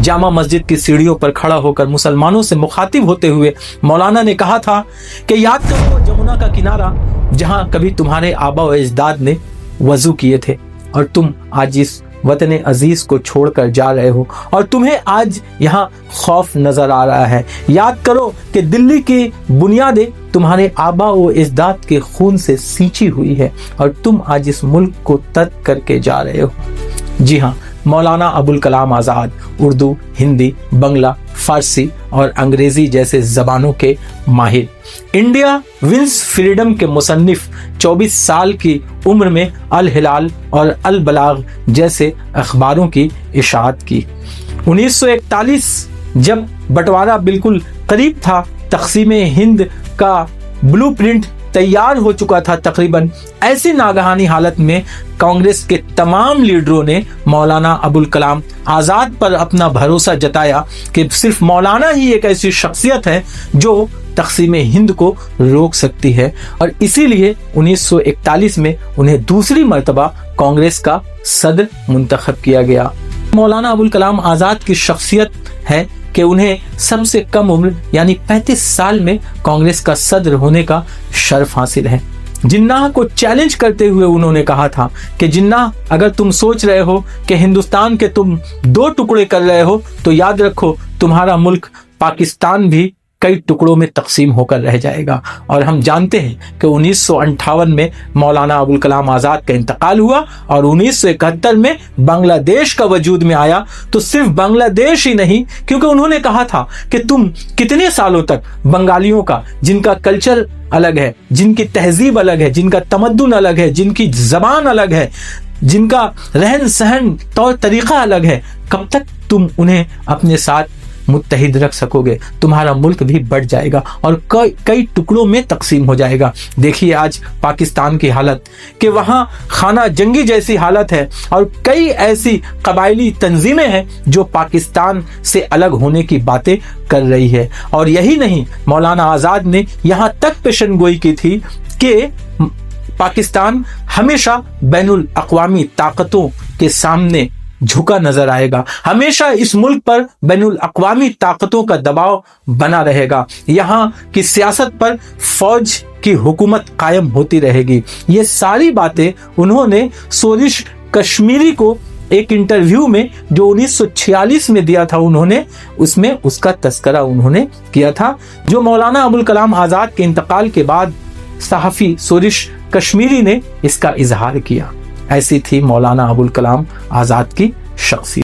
जामा मस्जिद की सीढ़ियों पर खड़ा होकर मुसलमानों से मुखातिब होते हुए मौलाना ने कहा था कि याद करो जमुना का किनारा जहां कभी तुम्हारे आबा व अजदाद ने वजू किए थे, और तुम आज इस वतन अजीज को छोड़कर जा रहे हो और तुम्हें आज यहाँ खौफ नजर आ रहा है। याद करो कि दिल्ली की बुनियादें तुम्हारे आबा व अजदाद के खून से सींची हुई है और तुम आज इस मुल्क को तर्क करके जा रहे हो। जी हाँ, मौलाना अबुल कलाम आज़ाद उर्दू, हिंदी, बंगला, फारसी और अंग्रेजी जैसे ज़बानों के माहिर, इंडिया विंस फ्रीडम के मुसन्निफ, 24 साल की उम्र में अल हिलाल और अल बलाग जैसे अखबारों की इशाअत की। 1941 जब बंटवारा बिल्कुल करीब था, तक़सीम हिंद का ब्लूप्रिंट तैयार हो चुका था तकरीबन, ऐसी नागहानी हालत में कांग्रेस के तमाम लीडरों ने मौलाना अबुल कलाम आज़ाद पर अपना भरोसा जताया कि सिर्फ मौलाना ही एक ऐसी शख्सियत है जो तक़सीम हिंद को रोक सकती है, और इसीलिए 1941 में उन्हें दूसरी मर्तबा कांग्रेस का सदर मुंतखब किया गया। मौलाना अबुल कलाम आज़ाद की शख्सियत है कि उन्हें सबसे कम उम्र यानी 35 साल में कांग्रेस का सदर होने का शर्फ हासिल है। जिन्नाह को चैलेंज करते हुए उन्होंने कहा था कि जिन्नाह, अगर तुम सोच रहे हो कि हिंदुस्तान के तुम 2 टुकड़े कर रहे हो तो याद रखो तुम्हारा मुल्क पाकिस्तान भी कई टुकड़ों में तकसीम होकर रह जाएगा। और हम जानते हैं कि 1958 में मौलाना अबुल कलाम आज़ाद का इंतकाल हुआ और 1971 में बांग्लादेश का वजूद में आया। तो सिर्फ बांग्लादेश ही नहीं, क्योंकि उन्होंने कहा था कि तुम कितने सालों तक बंगालियों का, जिनका कल्चर अलग है, जिनकी तहजीब अलग है, जिनका तमद्दुन अलग है, जिनकी जबान अलग है, जिनका रहन सहन तौर तरीका अलग है, कब तक तुम उन्हें अपने साथ मुत्तहिद रख सकोगे? तुम्हारा मुल्क भी बढ़ जाएगा और कई टुकड़ों में तकसीम हो जाएगा। देखिए आज पाकिस्तान की हालत, कि वहाँ खाना जंगी जैसी हालत है और कई ऐसी कबायली तंजीमें हैं जो पाकिस्तान से अलग होने की बातें कर रही है। और यही नहीं, मौलाना आज़ाद ने यहाँ तक पेशनगोई की थी कि पाकिस्तान हमेशा बैनुल अक़वामी ताकतों के सामने झुका नजर आएगा, हमेशा इस मुल्क पर बैनुल अक़वामी ताकतों का दबाव बना रहेगा, यहाँ की सियासत पर फौज की हुकूमत कायम होती रहेगी। ये सारी बातें उन्होंने सोरिश कश्मीरी को एक इंटरव्यू में जो 1946 में दिया था, उन्होंने उसमें उसका तस्करा उन्होंने किया था, जो मौलाना अबुल कलाम आज़ाद के इंतकाल के बाद सहाफ़ी सोरिश कश्मीरी ने इसका इजहार किया। ऐसी थी मौलाना अबुल कलाम आज़ाद की शख्सियत।